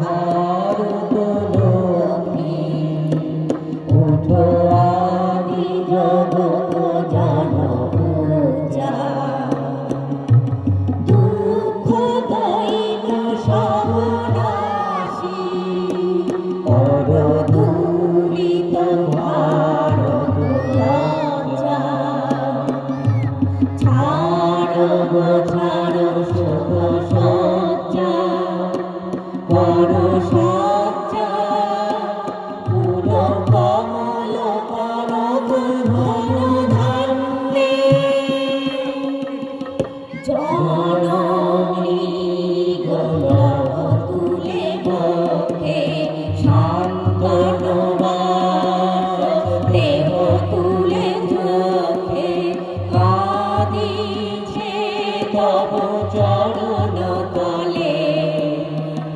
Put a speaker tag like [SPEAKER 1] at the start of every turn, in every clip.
[SPEAKER 1] ভারত লক্ষ্মী, ওঠো আদি জগৎ জনপূজা। দুঃখ দৈন্য সব নাশী, কর দূরিত ভারত লজ্জা। ছাড়ো গো ছাড়ো শোক সজ্জা, করো সজ্জা পুরো কমল করব ধন ধান্যে। জননী গৌরব তুলে বক্ষে, শান্তনবাস দেহ তুলে চোখে, কাঁদিছে তব চরণ তলে।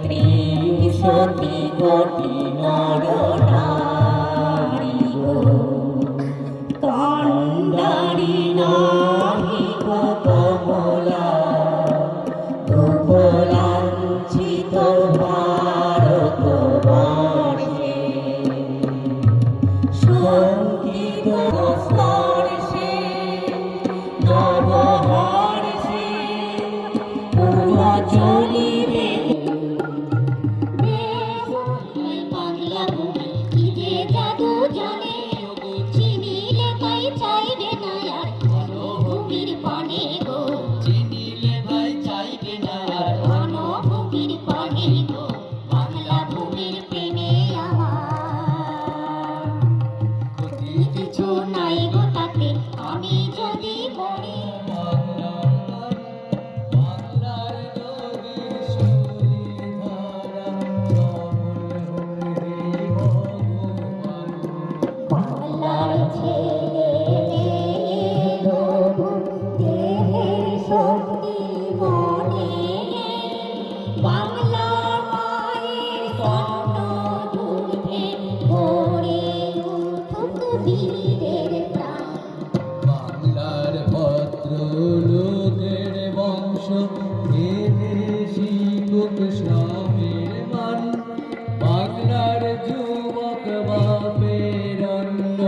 [SPEAKER 1] ত্রিশতি কোটি নর নারী গো, কান্ডারি নাহি গো কমলা। দুঃখ লাঞ্ছিত ভারতবর্ষে, শঙ্কিত স্পর্শে নবহর্ষে পুনঃ চলিবে।
[SPEAKER 2] বাংলা ভূমি কি যে জাদু জানে, চিনিলে তাই চাইবে না আর বনভূমির পানে গো।
[SPEAKER 3] চিনিলে ভাই চাইবে না আর
[SPEAKER 2] বনভূমির পানে গো, বাংলা ভূমির প্রেমে আমার ক্ষতি কিছু নাই গো তাতে আমি যদি বলি।
[SPEAKER 3] বাংলার নদীর সুরিধারা চমল হে ভগবান।
[SPEAKER 2] বাংলার ছেলে মেয়ে তবু দেহের শক্তি মনে, বাংলা মায়ের স্বর্ণ দুর্ভে ভরে উঠুক বীরের প্রাণ।
[SPEAKER 3] বাংলার ভদ্র লোকের বংশ এতে শিখুক শ্রমের মান। বাংলার যুবক বাপের অন্ন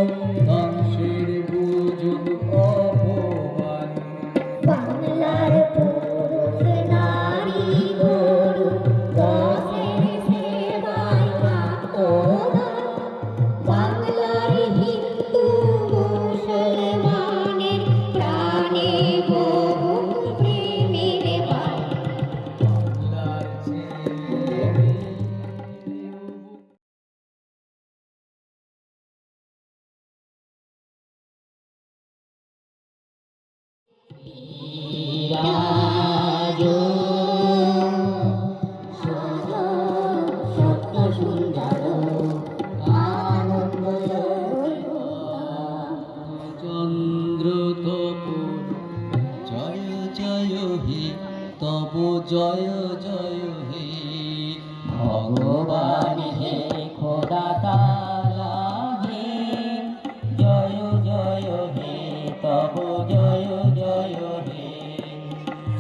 [SPEAKER 3] ধ্বংসের বুঝুক অপমান।
[SPEAKER 2] বাংলার পুরুষ নারী গরু দশের সেবায় আত্মদান। বাংলার হিন্দু মুসলমানের প্রাণে বহু প্রেমের বাণ।
[SPEAKER 3] বাংলার ছেলে
[SPEAKER 2] রাজ সত্য সুন্দর আনন্দ
[SPEAKER 3] চন্দ্র তপুর জয় জয় হে, তব জয় জয় হে
[SPEAKER 1] ভগবান হে খোদা তাআলা হে, জয় জয় হে তব জয় জয় হে।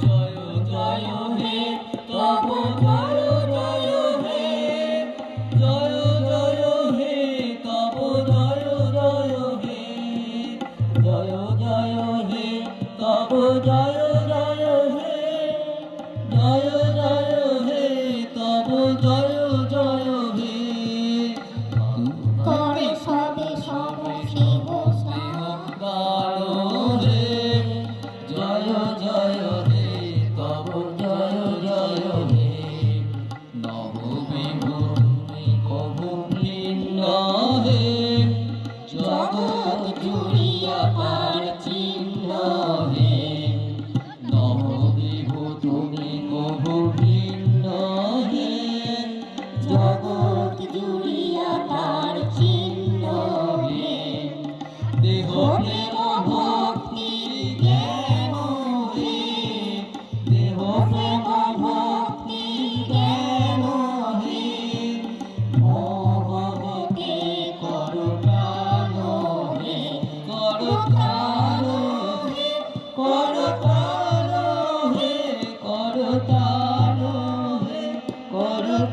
[SPEAKER 3] জয় জয় হে তব জয় জয় হে, জয়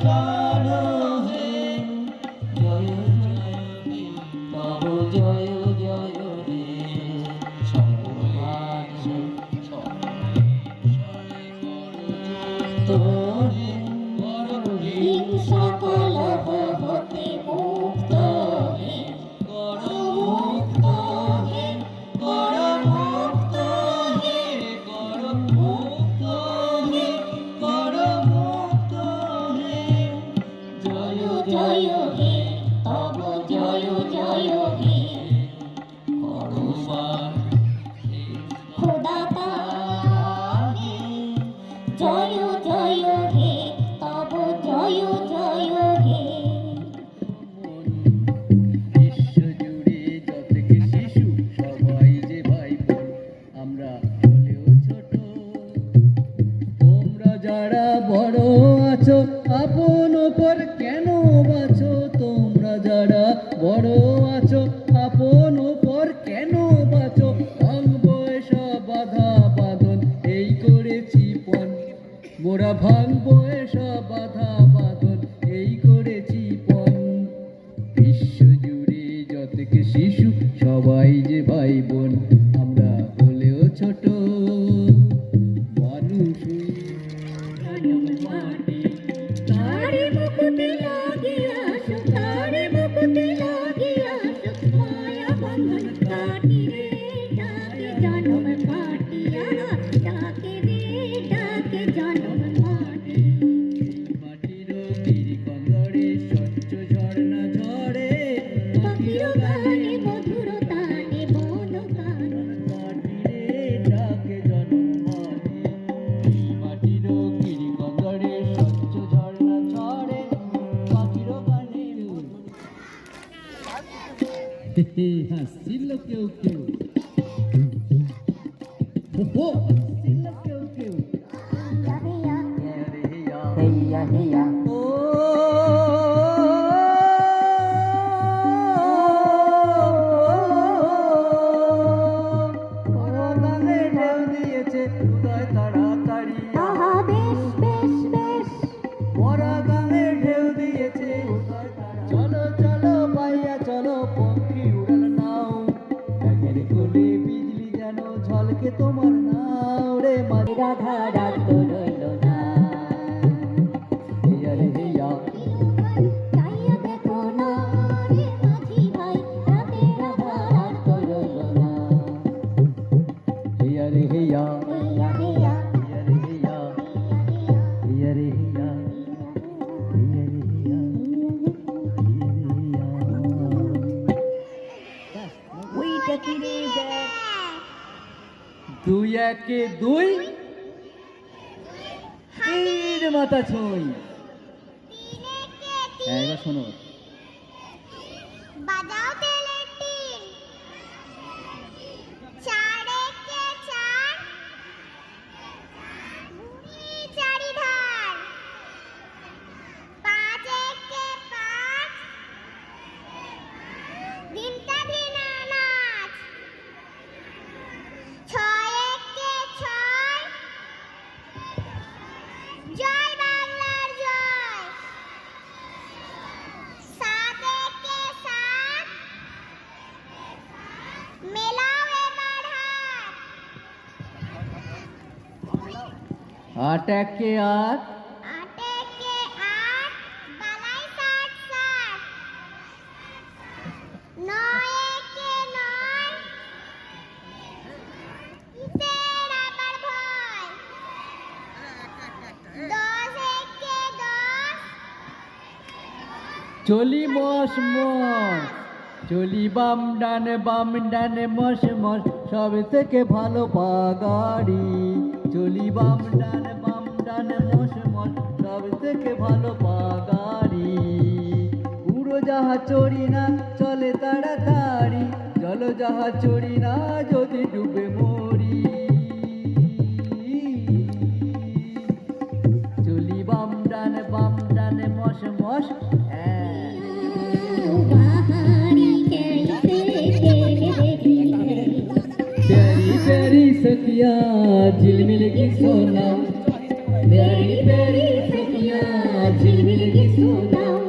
[SPEAKER 1] প্রাণ হে জয় জয় হে তব জয় জয় হে তোরে
[SPEAKER 2] হিংসা কলহ হতে মুক্ত হে মুক্ত হে
[SPEAKER 1] মুক্ত হে মুক্ত হে মুক্ত হে জয়
[SPEAKER 2] জয় হে তব জয় জয় হে
[SPEAKER 1] করুণার
[SPEAKER 2] খোদা তাআলা জয় জয় হে তব জয় জয় হে
[SPEAKER 3] বিশ্বজুড়ে যত শিশু সবাই যে ভাই বোন আমরা হলেও ছোট তোমরা যারা বড় আছো আপন ওপর কেন বাছো তোমরা যারা বড় আছো আপন ওপর কেন বাছো ভাঙবো এসব বাধা বাঁধন এই করেছি পণ মোরা ভাঙবো এসব বাধা বাঁধন এই করেছি পণ বিশ্বজুড়ে যত শিশু সবাই যে ভাই বোন আমরা হলেও ছোট মানুষ
[SPEAKER 2] তারে মুকুটে লাগিয়া তারে মুকুটে লাগিয়া মায়া বন্ধন কাটিরে ডাকে জন্ম মাটিয়া ডাকে রে ডাকে জন্ম মাটি
[SPEAKER 3] মাটির কন্দরে স্বচ্ছ ঝর্ণা ঝরে
[SPEAKER 2] পাখির গানে মধুর তানে বন গান
[SPEAKER 3] মাটিরে ডাকে জন্মাটি মাটির কন্দরে স্বচ্ছ ঝর্ণা ঝরে পাখির গানে হাসছিল কেউ কেউ হাসছিল কেউ কেউ
[SPEAKER 2] ইয়া
[SPEAKER 1] হেইয়া হেইয়া
[SPEAKER 2] আহা বেশ বেশ বেশ
[SPEAKER 3] চলো চলো ভাইয়া চলো পক্ষী উড়াল নাও ব্যাগের কোলে বিজলি যেন ঝলকে তোমার নাও রে মাঝি
[SPEAKER 1] রাধা রাত তো রইল না
[SPEAKER 3] হেয়া রে হেয়া
[SPEAKER 2] চাইয়া দেখো না রে মাঝি ভাই রাতে রাধা রাত
[SPEAKER 1] তো রইল না
[SPEAKER 3] হেয়া রে হেয়া
[SPEAKER 2] হেয়া হেয়া
[SPEAKER 3] হেয়া রে হেয়া হেয়া রে হেয়া হেয়া রে হেয়া
[SPEAKER 1] ওইটা কি রে দেখ
[SPEAKER 3] দুই একে দুই তীর মাথা ছই এবার শোনো
[SPEAKER 2] বাজাও তেলের টিন চার একে চার ঘুড়ি চারি ধার পাঁচ একে পাঁচ দিনটা দিনা নাচ ছয় একে ছয় জয় বাংলার জয় সাত একে সাত মেলাও এবার হাত
[SPEAKER 3] আট একে আট
[SPEAKER 2] আট একে আট বালাই ষাট ষাট নয় একে নয় কিসের আবার ভয় দশ একে দশ
[SPEAKER 3] চলি মশ মশ চলি বাম ডানে মশ মশ সব থেকে ভালো পাগাড়ি চলি বাম ডানে মশ মশ সব থেকে ভালো পাগাড়ি উড়োজাহাজ চড়ি না চলে তাড়াতাড়ি জলজাহাজ চড়ি না যদি ডুবে মরি চলি বাম ডানে মশ মশ
[SPEAKER 2] बाहरी कैसे
[SPEAKER 3] प्यारी प्यारी सखिया झिलमिल की सोना प्यारी प्यारी सखिया झिलमिल
[SPEAKER 2] गीत सुनाओ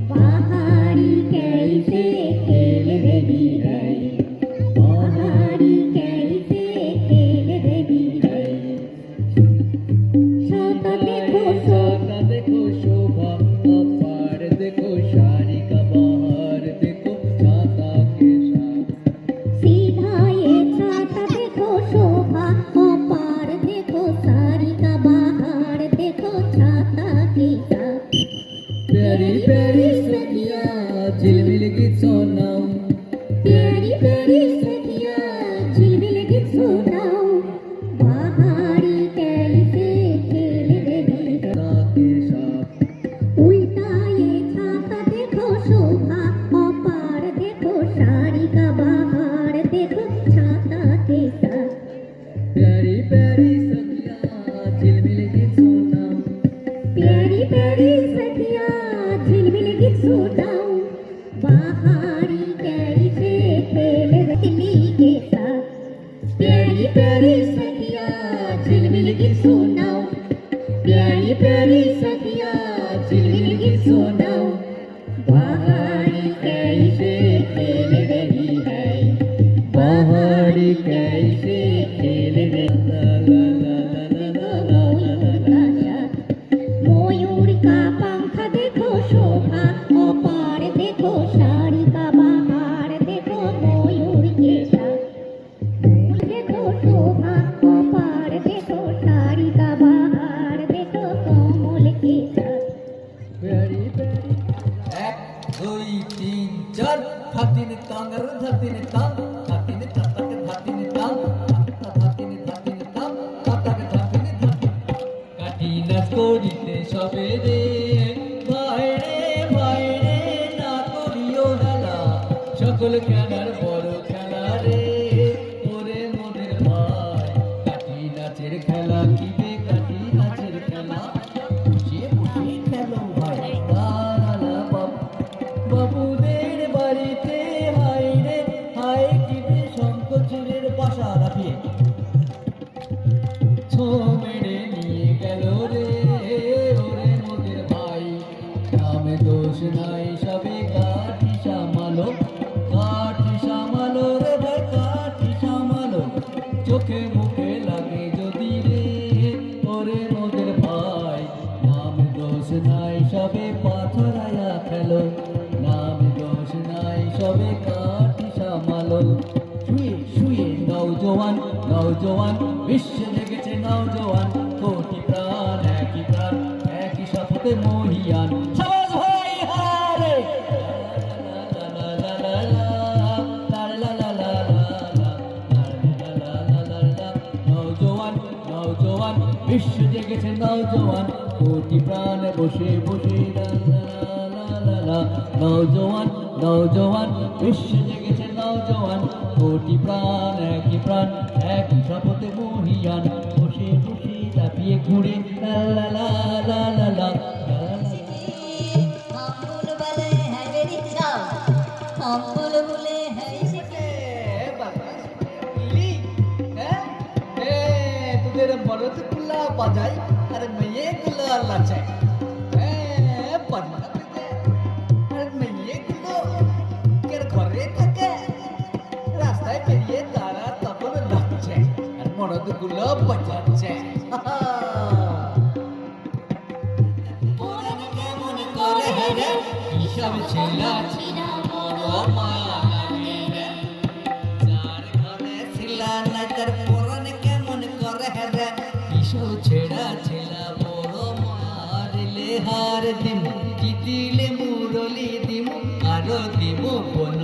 [SPEAKER 2] पहाड़ी कैसे खेल रही है पहाड़ी कैसे खेल रही है साता देखो
[SPEAKER 3] साता देखो शोभा अपार देखो शारी का बहार देखो छाता के साथ
[SPEAKER 2] सीधा ये छाता देखो शोभा अपार देखो सारी का बाहर देखो छाता के साथ
[SPEAKER 3] प्यारी प्यारी सखिया झिलमिल गीत सुनाओ
[SPEAKER 2] प्यारी प्यारी सखिया झिलमिल गीत सुनाओ पहाड़ी कैसे खेल रही है
[SPEAKER 3] के साथ
[SPEAKER 2] उल्टा ये छाता देखो शोभा अपार देखो साड़ी का बाहर देखो छाता के साथ
[SPEAKER 3] प्यारी प्यारी सखिया झिलमिल गीत सुनाओ
[SPEAKER 2] प्यारी प्यारी सखिया झिलमिल गीत सुनाओ पहाड़ी कैसे खेल रही के साथ प्यारी प्यारी सखिया झिलमिल गीत सुनाओ प्यारी प्यारी सखिया झिलमिल गीत सुनाओ पहाड़ी कैसे खेल रही है
[SPEAKER 3] पहाड़ी कैसे खेल रही
[SPEAKER 2] मयूर का पंख देखो शोभा अपार देखो साड़ी का बाहर देखो मयूर के साथ देखो शोभा अपार देखो साड़ी का बाहर देखो कमल के साथ
[SPEAKER 3] प्यारी प्यारी एक दुई तीन चार धातिन तांगर धातिन तांग धातिन तातक धातिन तांग धातिन धातिन तांग तातक धातिन धातिन কাটি নাচ করিতে সবে রে ভাই রে না করিও হেলা সকল খেলার বড় খেলা রে ওরে মোদের ভাই কাটি নাচের খেলা কি বে কাটি নাচের খেলা বসে বসে খেলো ভাই লালা বাবুদের বাড়িতে হাই রে হাই কি বে শঙ্কচুরের বাসা রাখিয়ে ছো মেরে নিয়ে গেল রে ওরে মোদের ভাই নামে দোষ নাই সবে কাঠি সামালো রে ভাই কাঠি সামালো চোখে মুখে লাগে যদি রে ওরে মোদের ভাই নামে দোষ নাই সবে পাথরায়া খেলো নামে দোষ নাই সবে কাঠি সামালো শুয়ে শুয়ে নওজোয়ান বিশ্বে জেগেছে নওজোয়ান কোটি প্রাণ একই শপথে মহিয়ান সবাই ভাই হারে নওজোয়ান বিশ্ব জেগেছে নওজোয়ান কোটি প্রাণ বসে বসে নওজোয়ান বিশ্ব জেগেছে নওজোয়ান কোটি প্রাণ একই শপথে মহিয়ান বসে বসে চাপিয়ে ঘুরে লা লা লা লা লা লা
[SPEAKER 2] हम बोले है मेरी जान हम बोले है
[SPEAKER 3] তোদের মরদ গুলা বাজাই আর মেয়ে গুলা লাচাই আর মেয়ে গুলো কের ঘরে থাকে রাস্তায় বেরিয়ে তারা তখন লাচছে আর মরদ গুলো বাজাচ্ছে কেমন করে রে হিসাব ছেলা বড় মায়া লাগে রে যার ঘরে ছিলা না তার পরন কেমন করে রে হিসাব ছেড়া ছেলা বড় মারিলে হার দিম জিতিলে মুরলি দিম আরো দিব বন